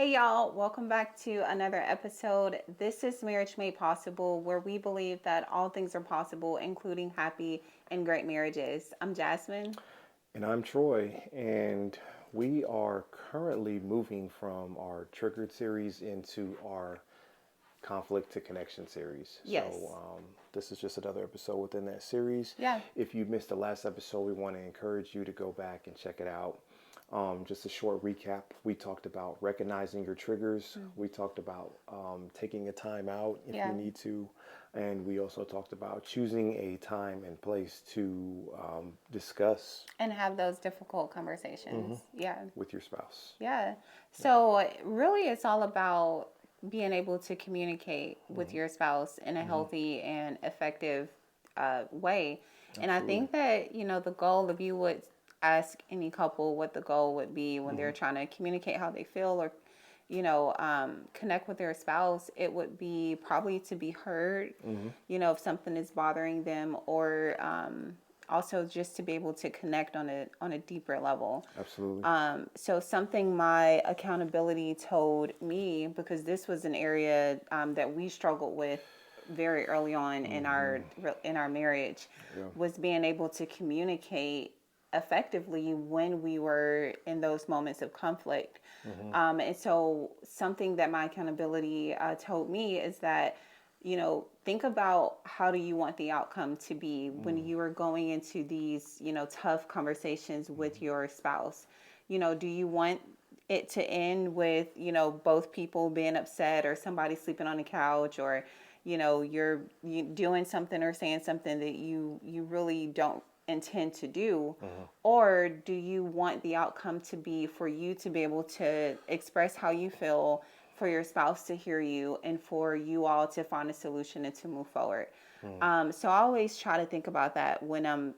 Hey y'all, welcome back to another episode. This is Marriage Made Possible, where we believe that all things are possible, including happy and great marriages. I'm Jasmine. And I'm Troy, and we are currently moving from our Triggered series into our Conflict to Connection series. Yes. This is just another episode within that series. Yeah. If you missed the last episode, we want to encourage you to go back and check it out. Just a short recap. We talked about recognizing your triggers. We talked about taking a time out if Yeah. you need to. And we also talked about choosing a time and place to discuss And have those difficult conversations. Yeah. with your spouse. Yeah. So, really, it's all about being able to communicate with your spouse in a healthy and effective way. And I Absolutely. think that, the goal, if you would ask any couple what the goal would be when they're trying to communicate how they feel or, connect with their spouse, it would be probably to be heard, if something is bothering them or, also just to be able to connect on a deeper level. Absolutely. So something my accountability told me, because this was an area that we struggled with very early on in our marriage, Yeah. was being able to communicate effectively when we were in those moments of conflict. And so something that my accountability told me is that, think about how do you want the outcome to be when you are going into these, tough conversations with your spouse. Do you want it to end with, both people being upset or somebody sleeping on the couch or, you doing something or saying something that you really don't intend to do? Or do you want the outcome to be for you to be able to express how you feel, for your spouse to hear you, and for you all to find a solution and to move forward? So I always try to think about that when I'm,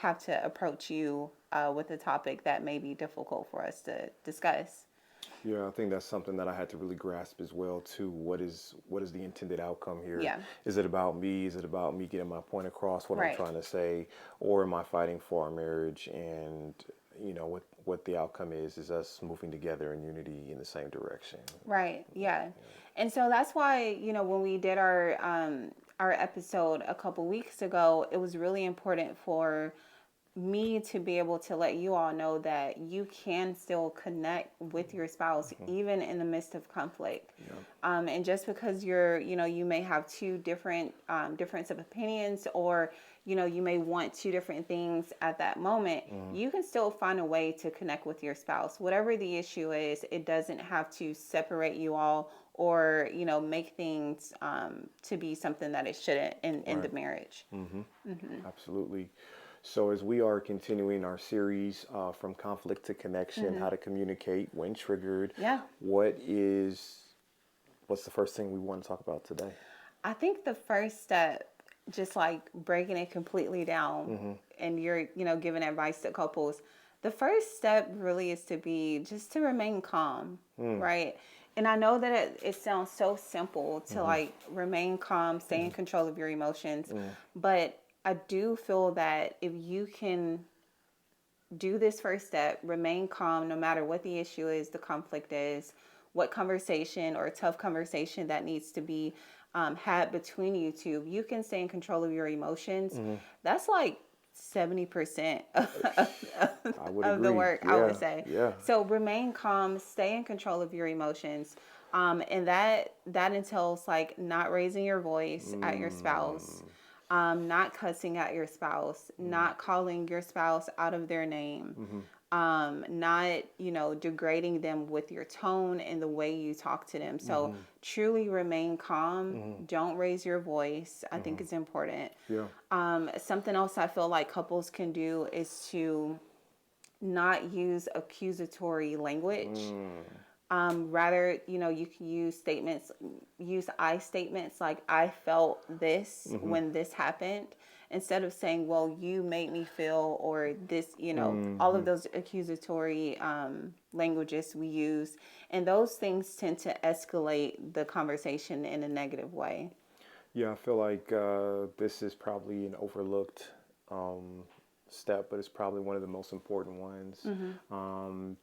have to approach you with a topic that may be difficult for us to discuss. Yeah, I think that's something that I had to really grasp as well too. What is the intended outcome here? Yeah. Is it about me? Is it about me getting my point across, what I'm Right. trying to say, or am I fighting for our marriage? And what the outcome is us moving together in unity in the same direction. Right. Yeah. And so that's why, when we did our episode a couple weeks ago, it was really important for me to be able to let you all know that you can still connect with your spouse even in the midst of conflict. And just because you may have two different difference of opinions, or you may want two different things at that moment, you can still find a way to connect with your spouse. Whatever the issue is, it doesn't have to separate you all or make things to be something that it shouldn't in the Right. marriage. Absolutely. So, as we are continuing our series from conflict to connection, how to communicate when triggered, Yeah. what's the first thing we want to talk about today? I think the first step, just like breaking it completely down, and you're, giving advice to couples, the first step really is to remain calm, right? And I know that it sounds so simple to like remain calm, stay in control of your emotions, but I do feel that if you can do this first step, remain calm no matter what the issue is, the conflict is, what conversation or tough conversation that needs to be had between you two. You can stay in control of your emotions. That's like 70% I would of the agree. work, I would Yeah, say. yeah. So remain calm, stay in control of your emotions. And that entails like not raising your voice at your spouse, not cussing at your spouse, not calling your spouse out of their name, not, degrading them with your tone and the way you talk to them. So truly remain calm. Don't raise your voice. I think it's important. Yeah. Something else I feel like couples can do is to not use accusatory language. Rather, you can use I statements like I felt this when this happened, instead of saying, well, you made me feel, or this, all of those accusatory languages we use. And those things tend to escalate the conversation in a negative way. Yeah, I feel like this is probably an overlooked um, step, but it's probably one of the most important ones,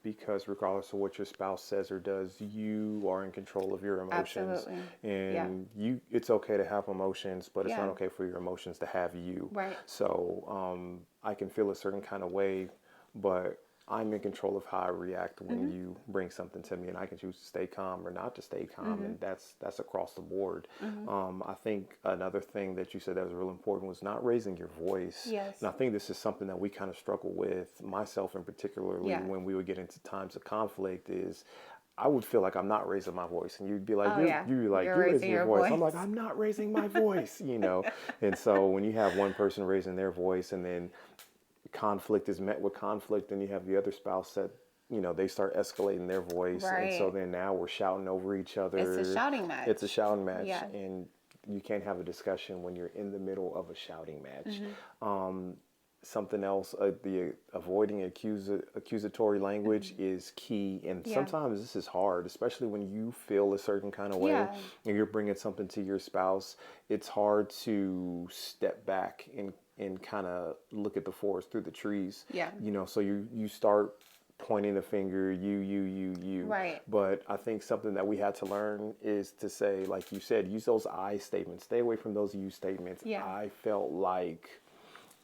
because regardless of what your spouse says or does, you are in control of your emotions. Absolutely. Yeah. And it's okay to have emotions, but it's not Yeah. okay for your emotions to have you. Right. So I can feel a certain kind of way, but I'm in control of how I react when you bring something to me, and I can choose to stay calm or not to stay calm, and that's across the board. I think another thing that you said that was real important was not raising your voice. Yes. And I think this is something that we kind of struggle with, myself in particularly, Yeah. when we would get into times of conflict. Is I would feel like I'm not raising my voice, and you'd be like, Oh, yeah. you'd be like, You're you're raising raising your your voice. I'm like, voice. I'm not raising my voice, you know. And so when you have one person raising their voice, and then conflict is met with conflict, and you have the other spouse that, you know, they start escalating their voice, and so Right. then now we're shouting over each other. It's a shouting match. It's a shouting match, Yeah. and you can't have a discussion when you're in the middle of a shouting match. Something else, the avoiding accusatory language is key, and Yeah. sometimes this is hard, especially when you feel a certain kind of way, Yeah. and you're bringing something to your spouse. It's hard to step back and kind of look at the forest through the trees. Yeah. You know, so you start pointing the finger, you. Right. But I think something that we had to learn is to say, like you said, use those I statements. Stay away from those you statements. Yeah. I felt like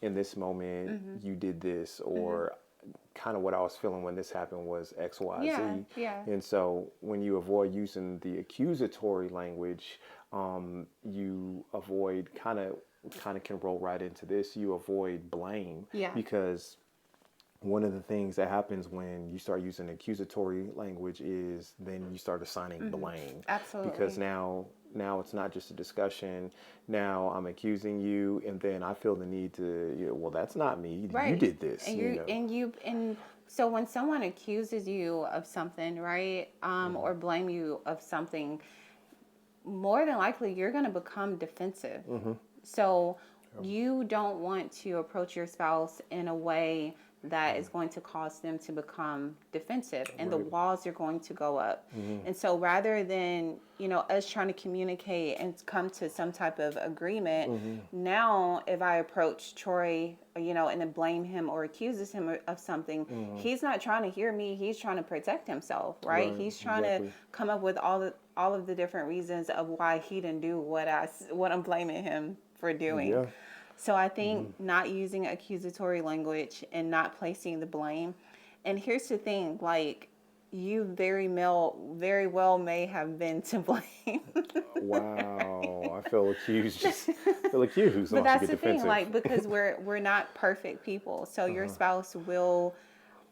in this moment you did this, or kind of what I was feeling when this happened was X, Y, Yeah. Z. Yeah. And so when you avoid using the accusatory language, you avoid kind of can roll right into this. You avoid blame, Yeah. because one of the things that happens when you start using accusatory language is then you start assigning blame. Absolutely. Because now it's not just a discussion. Now I'm accusing you, and then I feel the need to, you know, well, that's not me. You Right. did this. And you know. and so when someone accuses you of something, right, or blame you of something, more than likely you're going to become defensive. So you don't want to approach your spouse in a way that is going to cause them to become defensive, and the walls are going to go up. And so rather than, you know, us trying to communicate and come to some type of agreement, now if I approach Troy, you know, and then blame him or accuses him of something, he's not trying to hear me, he's trying to protect himself, right? He's trying to come up with all of the different reasons of why he didn't do what I'm blaming him for doing. Yeah. So I think not using accusatory language and not placing the blame. And here's the thing, like, you very well may have been to blame. Wow, I feel accused. Just feel accused. But I'm about that's to the get thing, defensive. like, because we're not perfect people. So your spouse will,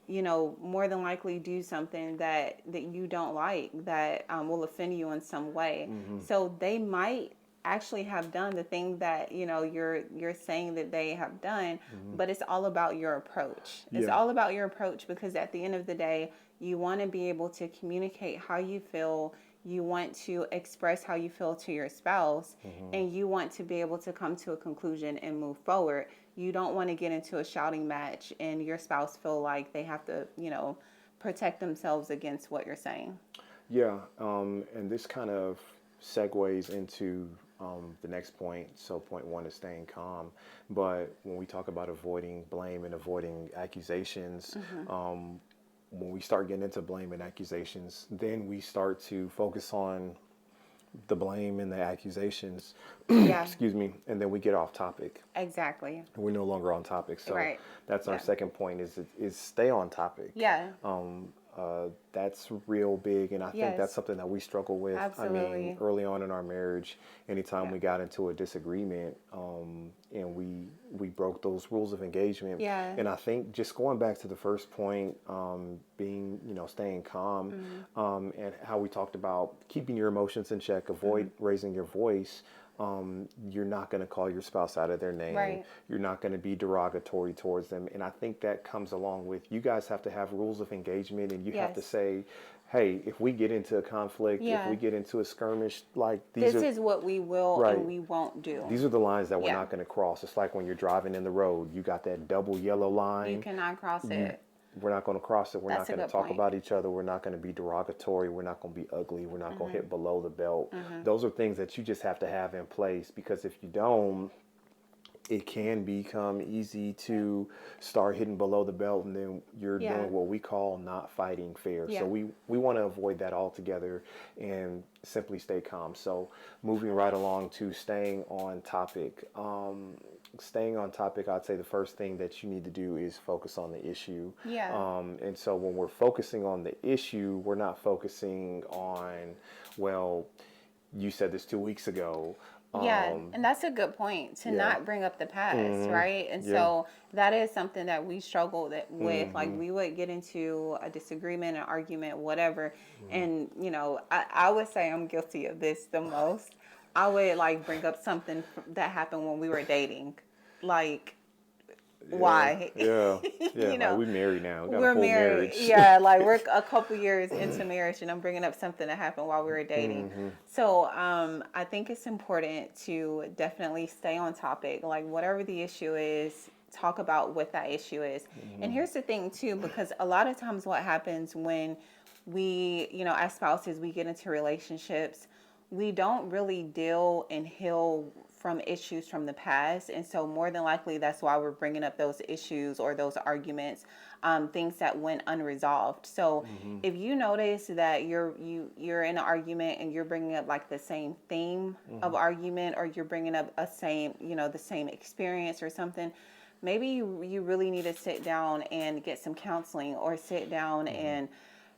you know, more than likely do something that you don't like, that will offend you in some way. So they might actually have done the thing that, you know, you're saying that they have done, but it's all about your approach. It's all about your approach, because at the end of the day, you want to be able to communicate how you feel. You want to express how you feel to your spouse, and you want to be able to come to a conclusion and move forward. You don't want to get into a shouting match and your spouse feel like they have to, you know, protect themselves against what you're saying. Yeah, and this kind of segues into the next point. So point one is staying calm. But when we talk about avoiding blame and avoiding accusations, when we start getting into blame and accusations, then we start to focus on the blame and the accusations, Yeah. excuse me, and then we get off topic. Exactly. We're no longer on topic. So Right. that's our Yeah. second point is stay on topic. Yeah. That's real big, and I think Yes. that's something that we struggle with. I mean, Absolutely. early on in our marriage, anytime Yeah. we got into a disagreement, and we broke those rules of engagement. Yeah. And I think just going back to the first point, being, you know, staying calm, and how we talked about keeping your emotions in check, avoid raising your voice. You're not going to call your spouse out of their name. Right. You're not going to be derogatory towards them. And I think that comes along with, you guys have to have rules of engagement, and you have to Yes. say, hey, if we get into a conflict, if Yeah. we get into a skirmish, like This is what we will Right. and we won't do. these are the lines that we're Yeah. not going to cross. It's like when you're driving in the road, you got that double yellow line. You cannot cross it. We're not going to cross it. We're That's a not going to good talk point. about each other. We're not going to be derogatory. We're not going to be ugly. We're not going to Mm-hmm. hit below the belt. Those are things that you just have to have in place, because if you don't, it can become easy to start hitting below the belt, and then you're Yeah. doing what we call not fighting fair. Yeah. So we want to avoid that altogether and simply stay calm. So moving right along to staying on topic. Staying on topic, I'd say the first thing that you need to do is focus on the issue. Yeah. And so when we're focusing on the issue, we're not focusing on, well, you said this 2 weeks ago. Yeah, and that's a good point to Yeah. not bring up the past, right? And Yeah. so that is something that we struggle with. Like we would get into a disagreement, an argument, whatever. And, you know, I would say I'm guilty of this the most. I would like bring up something that happened when we were dating. Like, why? Yeah. Yeah. You know, like we married now. We got we're a full married. marriage. Yeah, like we're a couple years into marriage and I'm bringing up something that happened while we were dating. So I think it's important to definitely stay on topic. Like whatever the issue is, talk about what that issue is. And here's the thing too, because a lot of times what happens when we, you know, as spouses, we get into relationships, we don't really deal and heal from issues from the past. And so more than likely, that's why we're bringing up those issues or those arguments, things that went unresolved. So if you notice that you're in an argument and you're bringing up like the same theme of argument, or you're bringing up the same experience or something, maybe you really need to sit down and get some counseling, or sit down and,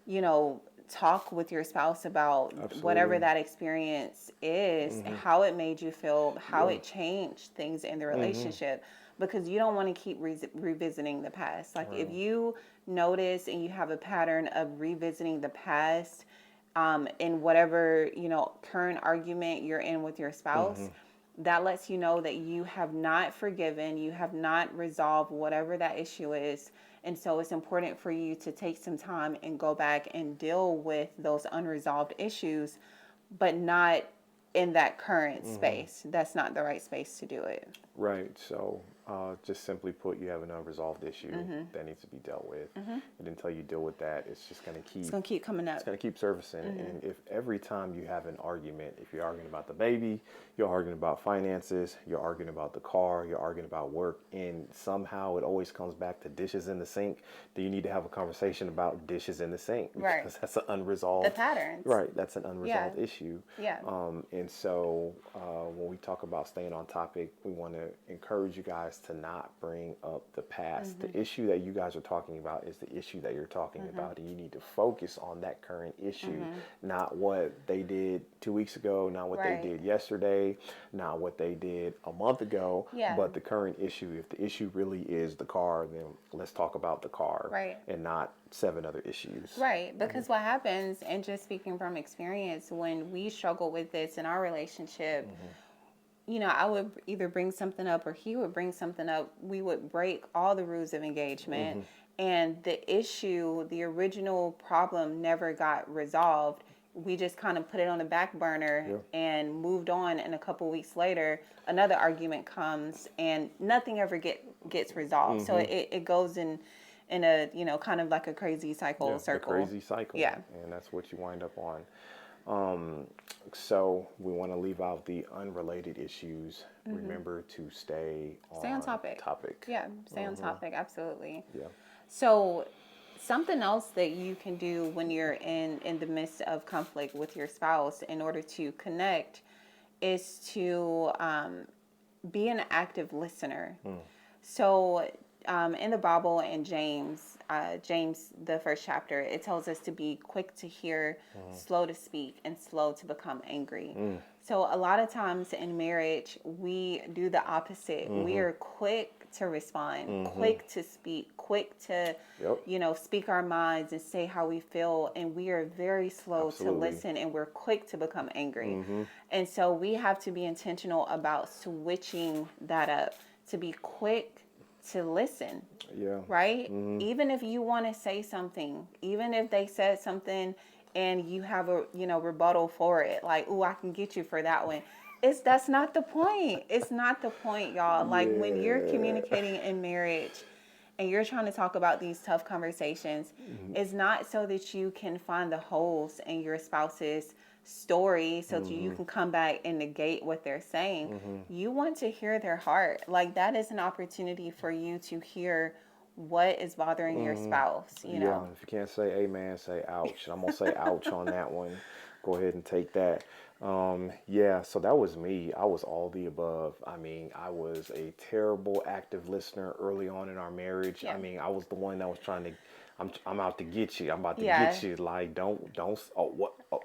you know, talk with your spouse about whatever that experience is, how it made you feel, how it changed things in the relationship, because you don't want to keep revisiting the past. Like if you notice and you have a pattern of revisiting the past in whatever, you know, current argument you're in with your spouse, that lets you know that you have not forgiven, you have not resolved whatever that issue is. And so it's important for you to take some time and go back and deal with those unresolved issues, but not in that current space. That's not the right space to do it. Right. So just simply put, you have an unresolved issue that needs to be dealt with. And until you deal with that, it's just going to keep... It's going to keep coming up. It's going to keep surfacing. And if every time you have an argument, if you're arguing about the baby, you're arguing about finances, you're arguing about the car, you're arguing about work, and somehow it always comes back to dishes in the sink, then you need to have a conversation about dishes in the sink. Because that's an unresolved... The patterns. Right. That's an unresolved issue. Yeah. And so when we talk about staying on topic, we want to encourage you guys to not bring up the past. The issue that you guys are talking about is the issue that you're talking about, and you need to focus on that current issue, not what they did 2 weeks ago, not what they did yesterday, not what they did a month ago, but the current issue. If the issue really is the car, then let's talk about the car and not 7 other issues. Right, because what happens, and just speaking from experience, when we struggle with this in our relationship, you know, I would either bring something up or he would bring something up. We would break all the rules of engagement, and the issue, the original problem, never got resolved. We just kind of put it on the back burner and moved on, and a couple weeks later another argument comes and nothing ever gets resolved. So it goes in a, you know, kind of like a crazy circle. A crazy cycle. Yeah. And that's what you wind up on. So we want to leave out the unrelated issues. Remember to stay on topic. Yeah, stay on topic. Absolutely. Yeah. So something else that you can do when you're in the midst of conflict with your spouse in order to connect is to be an active listener. So in the Bible, in James, the first chapter, it tells us to be quick to hear, slow to speak, and slow to become angry. So a lot of times in marriage, we do the opposite. We are quick to respond, quick to speak, quick to, you know, speak our minds and say how we feel. And we are very slow to listen, and we're quick to become angry. And so we have to be intentional about switching that up, to be quick to listen. Right? Even if you want to say something, even if they said something and you have a, you know, rebuttal for it, like, "Ooh, I can get you for that one." That's not the point. It's not the point, y'all. Like when you're communicating in marriage, and you're trying to talk about these tough conversations, it's not so that you can find the holes in your spouse's story so that you can come back and negate what they're saying. You want to hear their heart. Like, that is an opportunity for you to hear what is bothering your spouse, you Yeah, know? if you can't say amen, say ouch. I'm gonna say ouch on that one. Go ahead and take that. Yeah, so that was me. I was all the above. I mean, I was a terrible active listener early on in our marriage. Yeah. I mean, I was the one that was trying to. I'm out to get you. I'm about to Yeah. get you. Like, don't. Oh, what? Oh,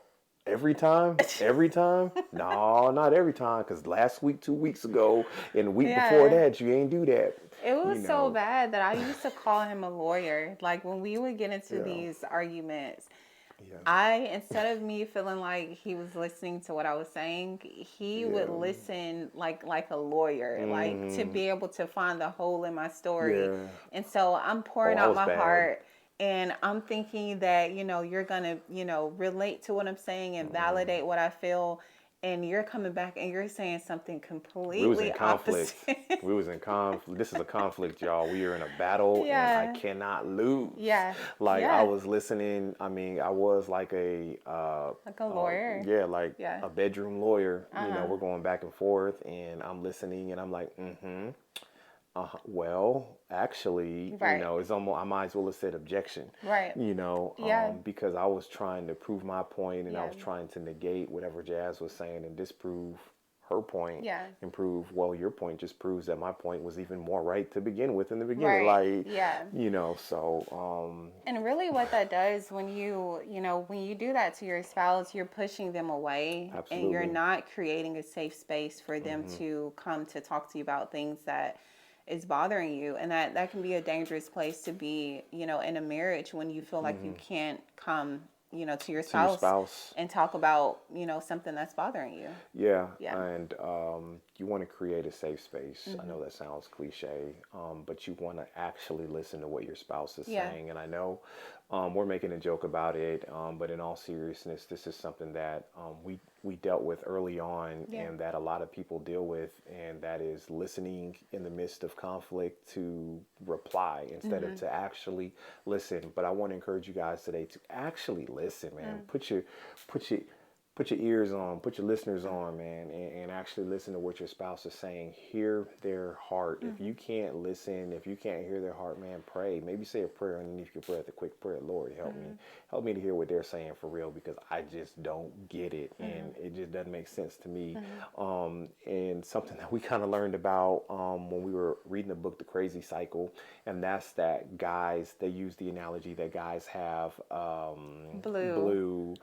every time? Every time? No, not every time. Because last week, 2 weeks ago, and the week before Yeah. that, you ain't do that. It You was so know. bad that I used to call him a lawyer. Like, when we would get into Yeah. these arguments, Yeah. instead of me feeling like he was listening to what I was saying, he would Yeah. listen like a lawyer, like, to be able to find the hole in my story. Yeah. And so I'm Oh, pouring I out was my bad. heart, and I'm thinking that, you're gonna, relate to what I'm saying and validate what I feel. And you're coming back and you're saying something We was completely in conflict. opposite. We was in conflict. This is a conflict, y'all. We are in a battle, and I Yeah. cannot lose. Yeah. Like I Yeah. was listening. I mean, I was like Like a lawyer. yeah, like Yeah. a bedroom lawyer. You know, Uh-huh. we're going back and forth, and I'm listening, and I'm like, mm-hmm. Well, actually, Right. it's almost, I might as well have said objection, Right. Yeah. because I was trying to prove my point and I Yeah. was trying to negate whatever Jazz was saying and disprove her point Yeah. and prove, well, your point just proves that my point was even more right to begin with in the beginning. Right. Like, Yeah. so, And really what that does when when you do that to your spouse, you're pushing them away, and you're absolutely. not creating a safe space for them to come to talk to you about things that is bothering you. And that can be a dangerous place to be, in a marriage, when you feel like you can't come, to your To your spouse spouse. and talk about, something that's bothering you. Yeah, Yeah. and you want to create a safe space. I know that sounds cliche, but you want to actually listen to what your spouse is Yeah. saying. And I know we're making a joke about it, but in all seriousness, this is something that we dealt with early on, Yeah. and that a lot of people deal with, and that is listening in the midst of conflict to reply instead of to actually listen. But I want to encourage you guys today to actually listen, man. Put your ears on, put your listeners on, man, and actually listen to what your spouse is saying. Hear their heart. If you can't listen, if you can't hear their heart, man, pray. Maybe say a prayer underneath your breath, a quick prayer. Lord, help me. Help me to hear what they're saying for real, because I just don't get it. And it just doesn't make sense to me. And something that we kind of learned about when we were reading the book, The Crazy Cycle, and that's that guys, they use the analogy that guys have blue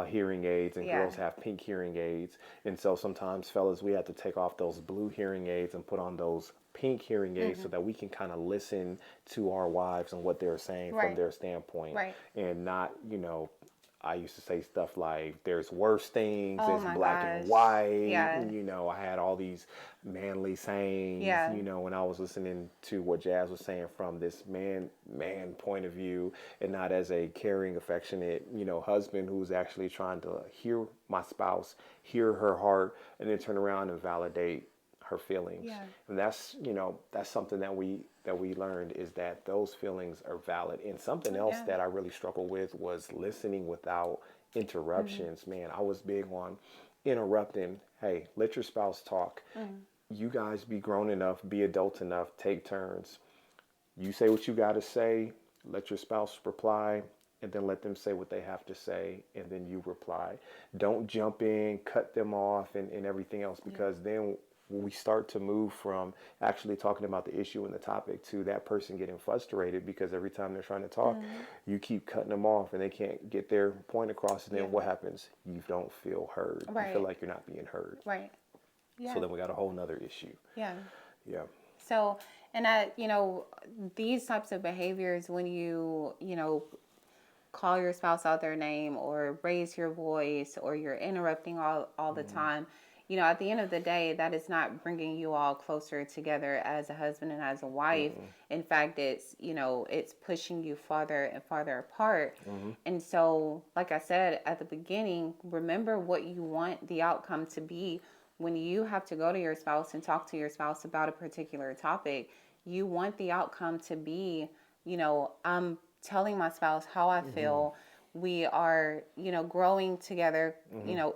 hearing aids, and Yeah. girls have pink hearing aids. And so sometimes, fellas, we have to take off those blue hearing aids and put on those pink hearing aids so that we can kind of listen to our wives and what they're saying from Right. their standpoint, Right. and not, I used to say stuff like, there's worse things, Oh it's my black and gosh. white. Yeah. And, I had all these manly sayings, Yeah. when I was listening to what Jazz was saying from this man point of view, and not as a caring, affectionate, husband who's actually trying to hear my spouse, hear her heart, and then turn around and validate her feelings. Yeah. And that's, that's something that we learned, is that those feelings are valid. And something else Yeah. that I really struggled with was listening without interruptions. Man, I was big on interrupting. Hey, let your spouse talk. You guys be grown enough, be adult enough, take turns. You say what you got to say, let your spouse reply, and then let them say what they have to say, and then you reply. Don't jump in, cut them off, and everything else, because then we start to move from actually talking about the issue and the topic to that person getting frustrated, because every time they're trying to talk, you keep cutting them off and they can't get their point across. And then what happens? You don't feel heard. You Right. feel like you're not being heard. Right. Yeah. So then we got a whole nother issue. Yeah. Yeah. So, and these types of behaviors, when you call your spouse out their name, or raise your voice, or you're interrupting all the time, at the end of the day, that is not bringing you all closer together as a husband and as a wife. In fact, it's pushing you farther and farther apart. And so, like I said at the beginning, remember what you want the outcome to be. When you have to go to your spouse and talk to your spouse about a particular topic, you want the outcome to be, I'm telling my spouse how I feel. We are, growing together,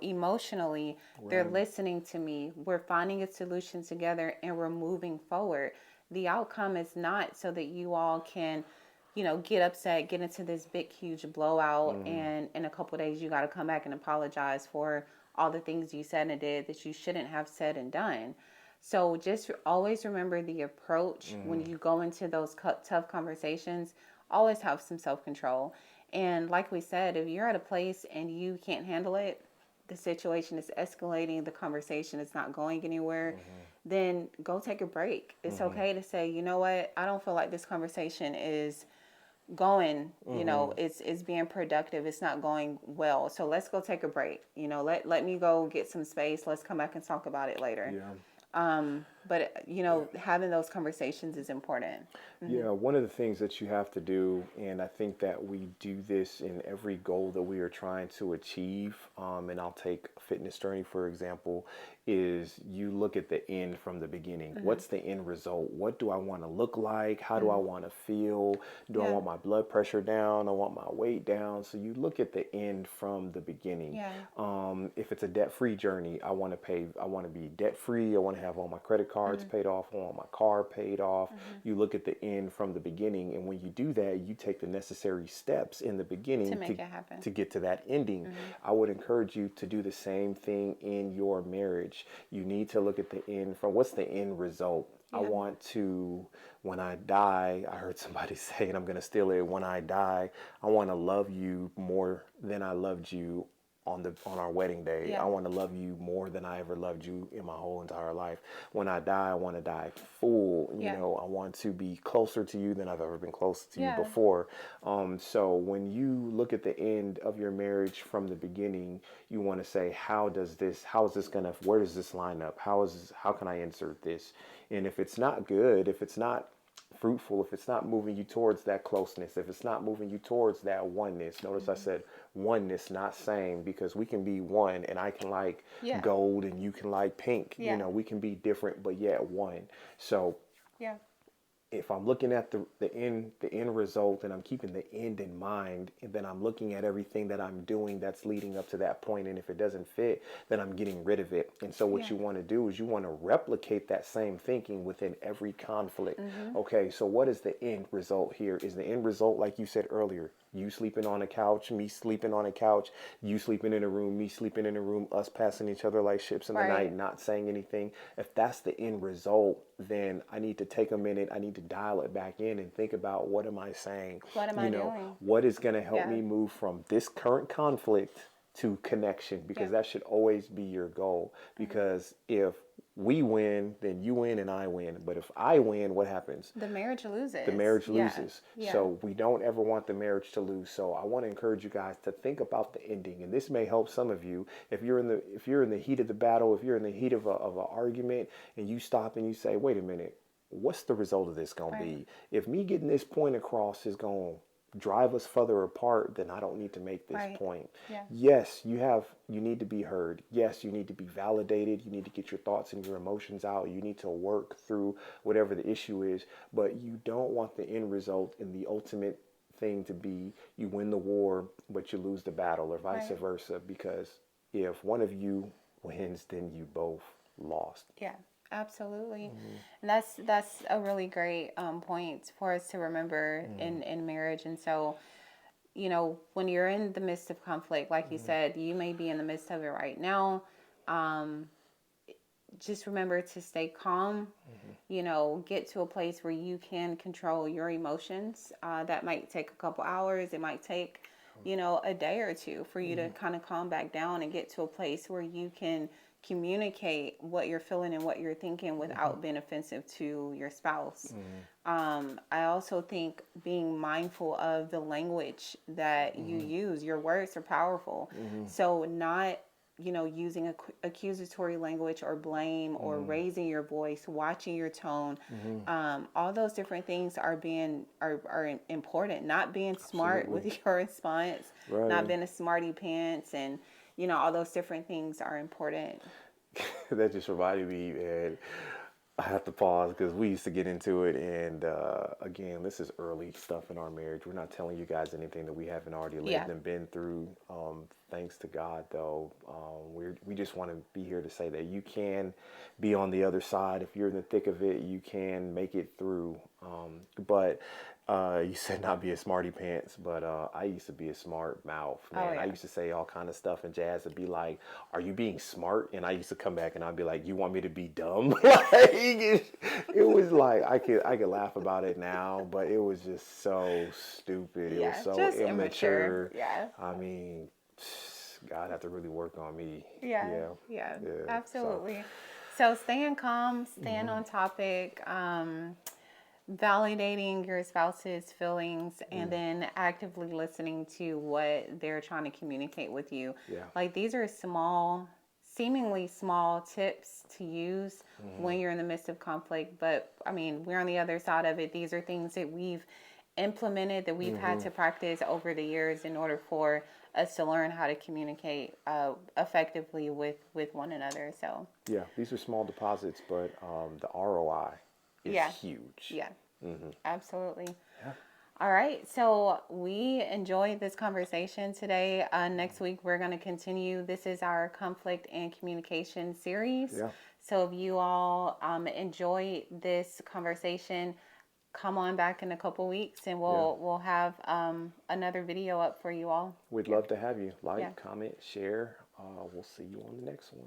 emotionally. They're Right. listening to me. We're finding a solution together and we're moving forward. The outcome is not so that you all can, get upset, get into this big, huge blowout, and in a couple of days you got to come back and apologize for all the things you said and did that you shouldn't have said and done. So just always remember the approach when you go into those tough conversations. Always have some self control. And like we said, if you're at a place and you can't handle it, the situation is escalating, the conversation is not going anywhere, then go take a break. It's okay to say, you know what, I don't feel like this conversation is going, it's being productive, it's not going well, so let's go take a break. Let me go get some space, let's come back and talk about it later. Yeah. But having those conversations is important. Yeah, one of the things that you have to do, and I think that we do this in every goal that we are trying to achieve, and I'll take Fitness Journey for example, is you look at the end from the beginning. What's the end result? What do I want to look like? How do I want to feel? Do I want my blood pressure down? I want my weight down. So you look at the end from the beginning. Yeah. If it's a debt-free journey, I want to be debt-free. I want to have all my credit cards paid off. I want my car paid off. You look at the end from the beginning, and when you do that, you take the necessary steps in the beginning to make it happen, to get to that ending. I would encourage you to do the same thing in your marriage. You need to look at the end from what's the end result. I want to, when I die, I heard somebody say, and I'm going to steal it, when I die, I want to love you more than I loved you on our wedding day. I want to love you more than I ever loved you in my whole entire life. When I die, I want to die full. I want to be closer to you than I've ever been close to you before. So when you look at the end of your marriage from the beginning, you want to say, how is this where does this line up? How can I insert this? And if it's not good, if it's not fruitful, if it's not moving you towards that closeness, if it's not moving you towards that oneness, notice I said oneness, not same, because we can be one and I can like gold and you can like pink. We can be different but yet one. So if I'm looking at the end result and I'm keeping the end in mind, and then I'm looking at everything that I'm doing that's leading up to that point, and if it doesn't fit, then I'm getting rid of it. And so what you want to do is you want to replicate that same thinking within every conflict. Okay, so what is the end result here? Is the end result, like you said earlier, you sleeping on a couch, me sleeping on a couch, you sleeping in a room, me sleeping in a room, us passing each other like ships in the night, not saying anything? If that's the end result, then I need to take a minute. I need to dial it back in and think about, what am I saying? What am I doing? What is going to help me move from this current conflict to connection? Because that should always be your goal. Because if we win, then you win and I win. But if I win, what happens? The marriage loses. The marriage loses. So we don't ever want the marriage to lose. So I want to encourage you guys to think about the ending. And this may help some of you. If you're in the heat of the battle, if you're in the heat of an argument, and you stop and you say, wait a minute, what's the result of this going to be? If me getting this point across is going to drive us further apart, then I don't need to make this point. Yes, you need to be heard. Yes, you need to be validated. You need to get your thoughts and your emotions out. You need to work through whatever the issue is, but you don't want the end result and the ultimate thing to be you win the war, but you lose the battle, or vice versa, because if one of you wins, then you both lost. Yeah. Absolutely. And that's a really great point for us to remember in marriage. And so, when you're in the midst of conflict, like you said, you may be in the midst of it right now. Just remember to stay calm, get to a place where you can control your emotions. That might take a couple hours. It might take, a day or two for you to kind of calm back down and get to a place where you can communicate what you're feeling and what you're thinking without being offensive to your spouse. I also think being mindful of the language that you use. Your words are powerful. So not, using accusatory language or blame or raising your voice, watching your tone. All those different things are important. Not being smart with your response, not being a smarty pants, and all those different things are important. That just reminded me, man. I have to pause because we used to get into it, and again, this is early stuff in our marriage. We're not telling you guys anything that we haven't already Yeah. lived and been through. Thanks to God, though, we just want to be here to say that you can be on the other side. If you're in the thick of it, you can make it through. But you said not be a smarty pants, but I used to be a smart mouth, Oh man. I yeah. used to say all kind of stuff, and Jazz would be like, "Are you being smart?" And I used to come back and I'd be like, "You want me to be dumb?" Like, it was like I could laugh about it now, but it was just so stupid. It was Yeah. so Just immature. immature. Yeah. I mean, God had to really work on me. Yeah. Yeah, Yeah. yeah. So, Absolutely. So staying calm, staying on topic, validating your spouse's feelings, and then actively listening to what they're trying to communicate with you. yeah, Like these are small, seemingly small tips to use when you're in the midst of conflict. But I mean, we're on the other side of it. These are things that we've implemented, that we've had to practice over the years in order for us to learn how to communicate effectively with one another. So yeah. These are small deposits, but the ROI is yeah, huge. yeah, absolutely. Yeah. All right, so we enjoyed this conversation today. Next week, we're going to continue. This is our conflict and communication series. Yeah. So if you all enjoy this conversation, come on back in a couple weeks, and we'll have another video up for you all. We'd love to have you. Like, Yeah. comment, share. We'll see you on the next one.